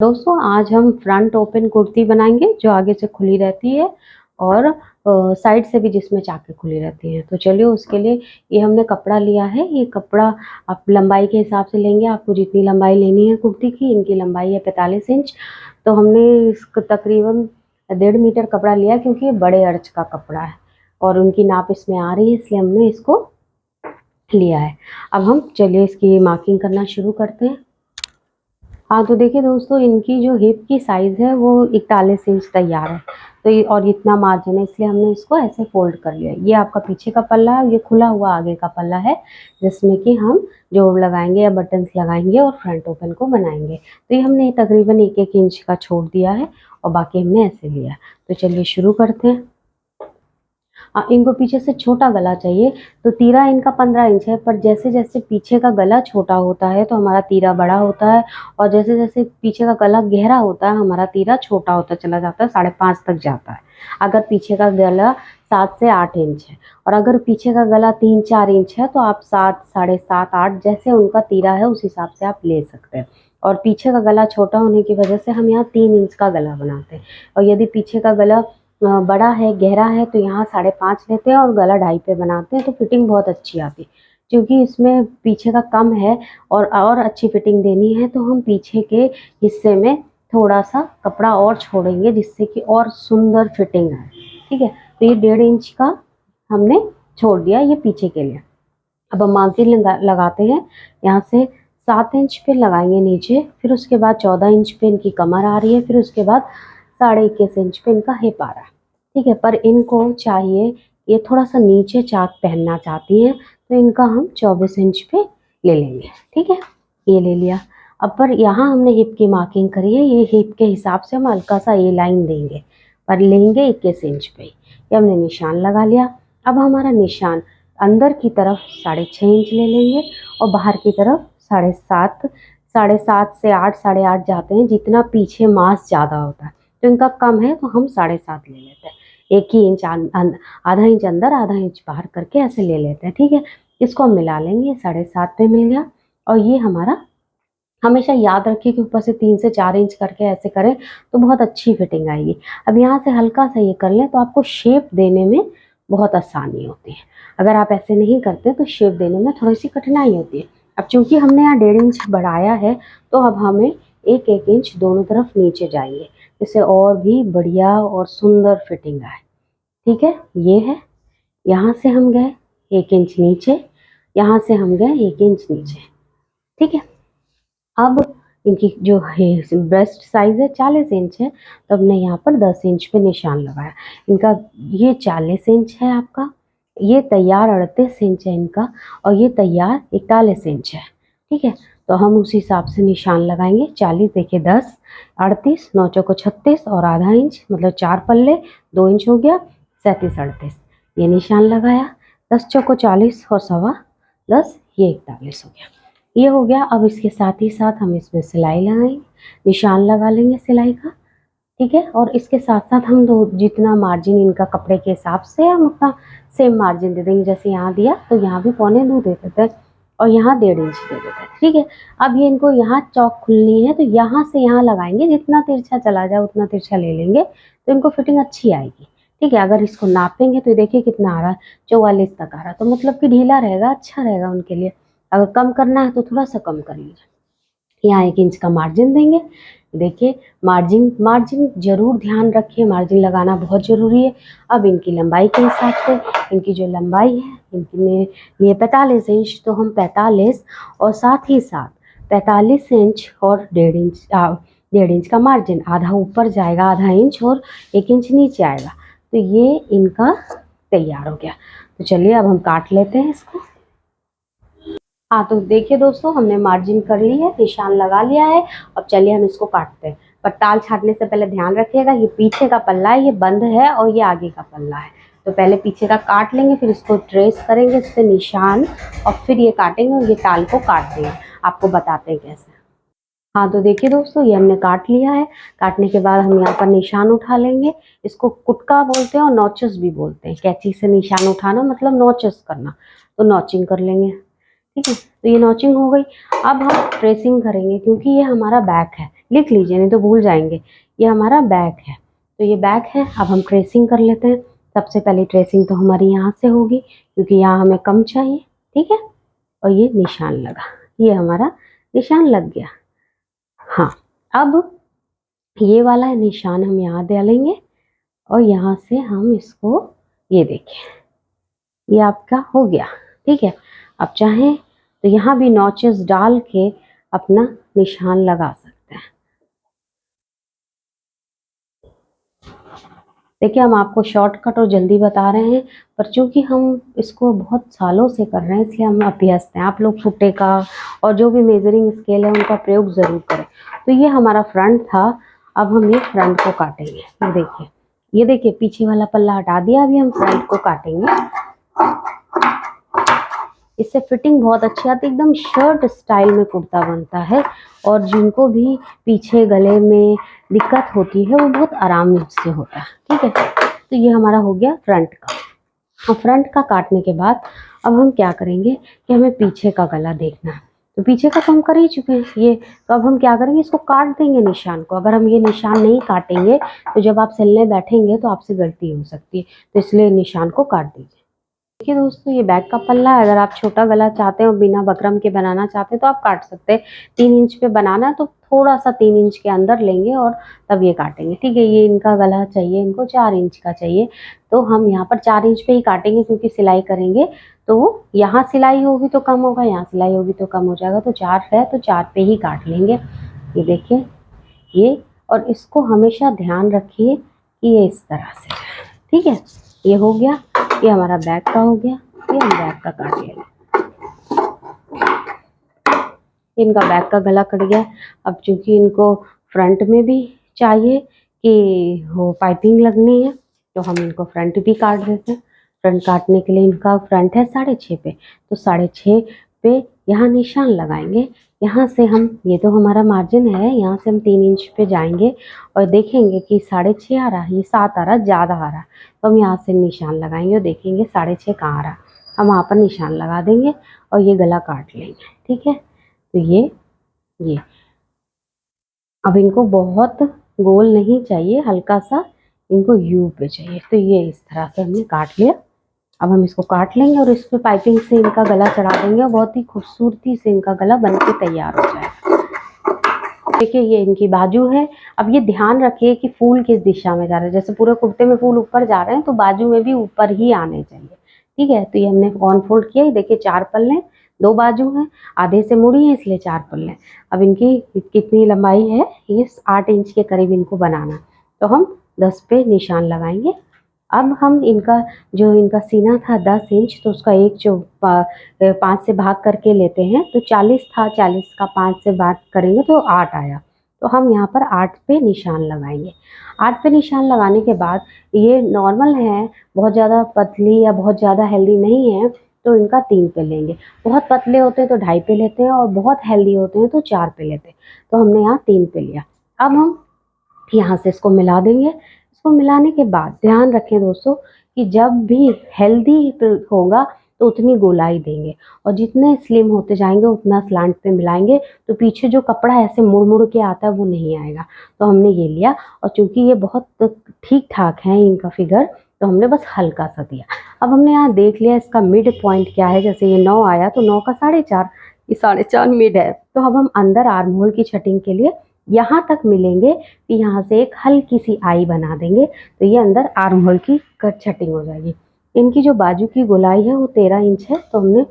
दोस्तों आज हम फ्रंट ओपन कुर्ती बनाएंगे जो आगे से खुली रहती है और साइड से भी जिसमें चाके खुली रहती है। तो चलिए उसके लिए ये हमने कपड़ा लिया है। ये कपड़ा आप लंबाई के हिसाब से लेंगे, आपको जितनी लंबाई लेनी है कुर्ती की। इनकी लंबाई है 45 इंच। तो हमने इसको तकरीबन 1.5 मीटर कपड़ा लिया क्योंकि ये बड़े अर्ज का कपड़ा है और उनकी नाप इसमें आ रही है, इसलिए हमने इसको लिया है। अब हम चलिए इसकी मार्किंग करना शुरू करते हैं। हाँ तो देखिए दोस्तों, इनकी जो हिप की साइज़ है वो 41 इंच तैयार है। तो ये और इतना मार्जिन है, इसलिए हमने इसको ऐसे फोल्ड कर लिया। ये आपका पीछे का पल्ला है, ये खुला हुआ आगे का पल्ला है जिसमें कि हम जोड़ लगाएंगे या बटन्स लगाएंगे और फ्रंट ओपन को बनाएंगे। तो ये हमने तकरीबन 1-1 इंच का छोड़ दिया है और बाकी हमने ऐसे लिया। तो चलिए शुरू करते हैं। इनको पीछे से छोटा गला चाहिए। तो तीरा इनका 15 इंच है, पर जैसे जैसे पीछे का गला छोटा होता है तो हमारा तीरा बड़ा होता है, और जैसे जैसे पीछे का गला गहरा होता है हमारा तीरा छोटा होता चला जाता है, 5.5 तक जाता है। अगर पीछे का गला 7 से 8 इंच है और अगर पीछे का गला 3-4 इंच है तो आप 7, 7.5, 8 जैसे उनका तीरा है उस हिसाब से आप ले सकते हैं। और पीछे का गला छोटा होने की वजह से हम यहाँ 3 इंच का गला बनाते हैं। और यदि पीछे का गला बड़ा है, गहरा है, तो यहाँ 5.5 लेते हैं और गला 2.5 पे बनाते हैं। तो फिटिंग बहुत अच्छी आती है। क्योंकि इसमें पीछे का कम है और अच्छी फिटिंग देनी है तो हम पीछे के हिस्से में थोड़ा सा कपड़ा और छोड़ेंगे जिससे कि और सुंदर फिटिंग आए। ठीक है, तो ये 1.5 इंच का हमने छोड़ दिया ये पीछे के लिए। अब हम मार्जिन लगाते हैं। यहाँ से 7 इंच पे लगाएंगे नीचे, फिर उसके बाद 14 इंच पे इनकी कमर आ रही है, फिर उसके बाद 21.5 इंच पे इनका हिप आ रहा है। ठीक है, पर इनको चाहिए ये थोड़ा सा नीचे चाक पहनना चाहती हैं तो इनका हम 24 इंच पे ले लेंगे। ठीक है, ये ले लिया। अब पर यहाँ हमने हिप की मार्किंग करी है, ये हिप के हिसाब से हम हल्का सा ये लाइन देंगे, पर लेंगे 21 इंच पे। ये हमने निशान लगा लिया। अब हमारा निशान अंदर की तरफ 6.5 इंच ले लेंगे और बाहर की तरफ 7.5, 7.5 से 8, 8.5 जाते हैं। जितना पीछे मास ज़्यादा होता है तो इनका कम है तो हम 7.5 ले लेते हैं। 1 ही इंच आधा इंच अंदर आधा इंच बाहर करके ऐसे ले लेते हैं। ठीक है, इसको हम मिला लेंगे। 7.5 पे मिल गया। और ये हमारा हमेशा याद रखिए कि ऊपर से 3 से 4 इंच करके ऐसे करें तो बहुत अच्छी फिटिंग आएगी। अब यहाँ से हल्का सा ये कर लें तो आपको शेप देने में बहुत आसानी होती है। अगर आप ऐसे नहीं करते तो शेप देने में थोड़ी सी कठिनाई होती है। अब चूंकि हमने यहाँ 1.5 इंच बढ़ाया है तो अब हमें 1-1 इंच दोनों तरफ नीचे जाएंगे, जिससे और भी बढ़िया और सुंदर फिटिंग आए। ठीक है, ये है। यहाँ से हम गए 1 इंच नीचे, यहाँ से हम गए 1 इंच नीचे। ठीक है, अब इनकी जो है ब्रेस्ट साइज है 40 इंच है, तो हमने यहाँ पर 10 इंच पे निशान लगाया। इनका ये 40 इंच है आपका, ये तैयार 38 इंच है इनका, और ये तैयार 41 इंच है। ठीक है, तो हम उस हिसाब से निशान लगाएंगे। 40 देखिए 10, 38, 9 चौको 36 और आधा इंच, मतलब 4 पल्ले 2 इंच हो गया, 37, 38 ये निशान लगाया। 10 चौको 40 और सवा 10 ये 41 हो गया। ये हो गया। अब इसके साथ ही साथ हम इसमें सिलाई लगाएंगे, निशान लगा लेंगे सिलाई का। ठीक है, और इसके साथ साथ हम दो जितना मार्जिन इनका कपड़े के हिसाब से हम उतना सेम मार्जिन दे देंगे। जैसे यहाँ दिया तो यहाँ भी 2.25 दे देते हैं और यहाँ 1.5 इंच दे देते हैं। ठीक है, अब ये इनको यहाँ चौक खुलनी है तो यहाँ से यहाँ लगाएंगे, जितना तिरछा चला जाए उतना तिरछा ले लेंगे तो इनको फिटिंग अच्छी आएगी। ठीक है, अगर इसको नापेंगे तो देखिए कितना आ रहा है, 44 तक आ रहा है, तो मतलब कि ढीला रहेगा, अच्छा रहेगा उनके लिए। अगर कम करना है तो थोड़ा सा कम कर लीजिए। यहाँ 1 इंच का मार्जिन देंगे। देखिए मार्जिन मार्जिन जरूर ध्यान रखिए, मार्जिन लगाना बहुत ज़रूरी है। अब इनकी लंबाई के हिसाब से, इनकी जो लंबाई है इनकी लिए 45 इंच, तो हम 45 और साथ ही साथ 45 इंच और 1.5 इंच का मार्जिन, आधा ऊपर जाएगा आधा इंच और 1 इंच नीचे आएगा। तो ये इनका तैयार हो गया। तो चलिए अब हम काट लेते हैं इसको। हाँ तो देखिए दोस्तों, हमने मार्जिन कर ली है, निशान लगा लिया है। अब चलिए हम इसको काटते हैं। पर ताल छाटने से पहले ध्यान रखिएगा, ये पीछे का पल्ला है, ये बंद है, और ये आगे का पल्ला है। तो पहले पीछे का काट लेंगे, फिर इसको ट्रेस करेंगे इस पे निशान, और फिर ये काटेंगे और ये ताल को काट देंगे। आपको बताते हैं कैसे। हाँ तो देखिए दोस्तों, ये हमने काट लिया है। काटने के बाद हम यहाँ पर निशान उठा लेंगे। इसको कुटका बोलते हैं और नॉचेस भी बोलते हैं। कैंची से निशान उठाना मतलब नॉचेस करना, तो नॉचिंग कर लेंगे। ठीक है, तो ये नॉचिंग हो गई। अब हम ट्रेसिंग करेंगे क्योंकि ये हमारा बैक है, लिख लीजिए नहीं तो भूल जाएंगे। ये हमारा बैक है, तो ये बैक है। अब हम ट्रेसिंग कर लेते हैं। सबसे पहले ट्रेसिंग तो हमारी यहाँ से होगी क्योंकि यहाँ हमें कम चाहिए, ठीक है। और ये निशान लगा, ये हमारा निशान लग गया। हाँ, अब ये वाला निशान हम यहाँ डालेंगे और यहाँ से हम इसको, ये देखिए ये आपका हो गया, ठीक है। अब चाहें तो यहाँ भी नॉचेस डाल के अपना निशान लगा सकते हैं। देखिए हम आपको शॉर्टकट और जल्दी बता रहे हैं, पर चूंकि हम इसको बहुत सालों से कर रहे हैं इसलिए हम अभ्यस्त हैं। आप लोग फुटे का और जो भी मेजरिंग स्केल है उनका प्रयोग ज़रूर करें। तो ये हमारा फ्रंट था। अब हम ये फ्रंट को काटेंगे। ये देखिए पीछे वाला पल्ला हटा दिया, अभी हम फ्रंट को काटेंगे। इससे फिटिंग बहुत अच्छी आती है, एकदम शर्ट स्टाइल में कुर्ता बनता है। और जिनको भी पीछे गले में दिक्कत होती है वो बहुत आराम से होता है, ठीक है। तो ये हमारा हो गया फ्रंट का। और फ्रंट का काटने के बाद अब हम क्या करेंगे कि हमें पीछे का गला देखना है। तो पीछे का तो हम कर ही चुके हैं ये, तो अब हम क्या करेंगे, इसको काट देंगे निशान को। अगर हम ये निशान नहीं काटेंगे तो जब आप सिलने बैठेंगे तो आपसे गलती हो सकती है, तो इसलिए निशान को काट दीजिए। देखिए दोस्तों ये बैक का पल्ला है। अगर आप छोटा गला चाहते हो, बिना बकरम के बनाना चाहते हैं तो आप काट सकते हैं। 3 इंच पे बनाना है तो थोड़ा सा 3 इंच के अंदर लेंगे और तब ये काटेंगे, ठीक है। ये इनका गला चाहिए, इनको 4 इंच का चाहिए, तो हम यहाँ पर 4 इंच पे ही काटेंगे क्योंकि सिलाई करेंगे तो यहाँ सिलाई होगी तो कम होगा, यहाँ सिलाई होगी तो कम हो जाएगा। तो 4 है तो 4 पे ही काट लेंगे। ये देखिए ये, और इसको हमेशा ध्यान रखिए कि ये इस तरह से, ठीक है। ये हो गया, ये हमारा बैक का हो गया। ये हम बैक का काट लेंगे। इनका बैक का गला कट गया। अब चूंकि इनको फ्रंट में भी चाहिए कि वो पाइपिंग लगनी है तो हम इनको फ्रंट भी काट देते हैं। फ्रंट काटने के लिए इनका फ्रंट है 6.5 पे, तो 6.5 पे यहाँ निशान लगाएंगे। यहाँ से हम, ये तो हमारा मार्जिन है, यहाँ से हम 3 इंच पे जाएंगे और देखेंगे कि 6.5 आ रहा है, ये 7 आ रहा है, ज़्यादा आ रहा है, तो हम यहाँ से निशान लगाएंगे और देखेंगे 6.5 कहाँ आ रहा है, हम वहाँ पर निशान लगा देंगे और ये गला काट लेंगे, ठीक है। तो ये अब इनको बहुत गोल नहीं चाहिए, हल्का सा इनको यू पे चाहिए। तो ये इस तरह से हमने काट लिया। अब हम इसको काट लेंगे और इस पे पाइपिंग से इनका गला चढ़ा देंगे और बहुत ही खूबसूरती से इनका गला बन के तैयार हो जाएगा। देखिए ये इनकी बाजू है। अब ये ध्यान रखिए कि फूल किस दिशा में जा रहा है। जैसे पूरे कुर्ते में फूल ऊपर जा रहे हैं तो बाजू में भी ऊपर ही आने चाहिए, ठीक है। तो ये हमने ऑन फोल्ड किया। देखिए 4 पल्ले, 2 बाजू हैं, आधे से मुड़ी है इसलिए 4 पल्ले। अब इनकी कितनी लंबाई है, ये 8 इंच के करीब इनको बनाना, तो हम 10 पे निशान लगाएंगे। अब हम इनका जो इनका सीना था 10 इंच, तो उसका एक जो 5 से भाग करके लेते हैं, तो 40 था, 40 का 5 से भाग करेंगे तो 8 आया। तो हम यहाँ पर 8 पे निशान लगाएंगे। 8 पे निशान लगाने के बाद ये नॉर्मल है, बहुत ज़्यादा पतली या बहुत ज़्यादा हेल्दी नहीं है, तो इनका 3 पे लेंगे। बहुत पतले होते हैं तो 2.5 पे लेते हैं और बहुत हेल्दी होते हैं तो 4 पे लेते हैं। तो हमने यहाँ 3 पे लिया। अब हम यहाँ से इसको मिला देंगे। इसको मिलाने के बाद ध्यान रखें दोस्तों कि जब भी हेल्दी होगा तो उतनी गोलाई देंगे और जितने स्लिम होते जाएंगे उतना स्लांट पे मिलाएंगे, तो पीछे जो कपड़ा ऐसे मुड़ मुड़ के आता है वो नहीं आएगा। तो हमने ये लिया और चूंकि ये बहुत ठीक ठाक है इनका फिगर, तो हमने बस हल्का सा दिया। अब हमने यहाँ देख लिया इसका मिड पॉइंट क्या है। जैसे ये 9 आया तो 9 का 4.5, ये 4.5 मिड है। तो अब हम अंदर आर्म होल की छटिंग के लिए यहाँ तक मिलेंगे कि यहाँ से एक हल्की सी आई बना देंगे, तो ये अंदर आर्म होल की कट छटिंग हो जाएगी। इनकी जो बाजू की गोलाई है वो 13 इंच है, तो हमने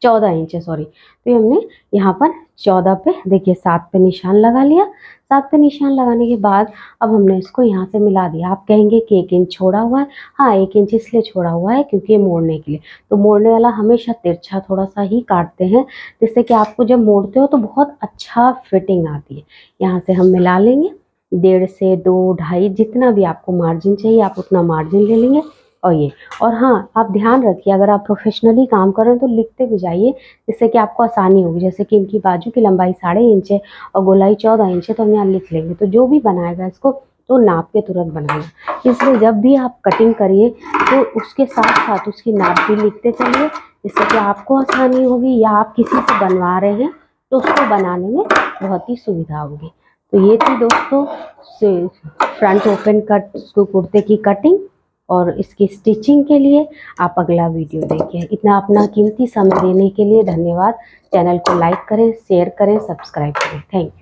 14 इंच है, सॉरी। तो ये हमने यहाँ पर 14 पे, देखिए 7 पे निशान लगा लिया। 7 पे निशान लगाने के बाद अब हमने इसको यहाँ से मिला दिया। आप कहेंगे कि 1 इंच छोड़ा हुआ है। हाँ, 1 इंच इसलिए छोड़ा हुआ है क्योंकि ये मोड़ने के लिए, तो मोड़ने वाला हमेशा तिरछा थोड़ा सा ही काटते हैं, जिससे कि आपको जब मोड़ते हो तो बहुत अच्छा फिटिंग आती है। यहाँ से हम मिला लेंगे 1.5 से 2, 2.5, जितना भी आपको मार्जिन चाहिए आप उतना मार्जिन ले लेंगे। और ये, और हाँ आप ध्यान रखिए अगर आप प्रोफेशनली काम कर रहे हैं तो लिखते भी जाइए, जिससे कि आपको आसानी होगी। जैसे कि इनकी बाजू की लंबाई 6.5 इंच है और गोलाई 14 इंच है, तो हम यहाँ लिख लेंगे। तो जो भी बनाएगा इसको तो नाप के तुरंत बनाएगा, इसलिए जब भी आप कटिंग करिए तो उसके साथ साथ उसकी नाप भी लिखते चलिए, जिससे कि आपको आसानी होगी, या आप किसी से बनवा रहे हैं तो उसको बनाने में बहुत ही सुविधा होगी। तो ये थी दोस्तों फ्रंट ओपन कट कुर्ते की कटिंग और इसकी स्टिचिंग के लिए। आप अगला वीडियो देखिए। इतना अपना कीमती समय देने के लिए धन्यवाद। चैनल को लाइक करें, शेयर करें, सब्सक्राइब करें। Thank you.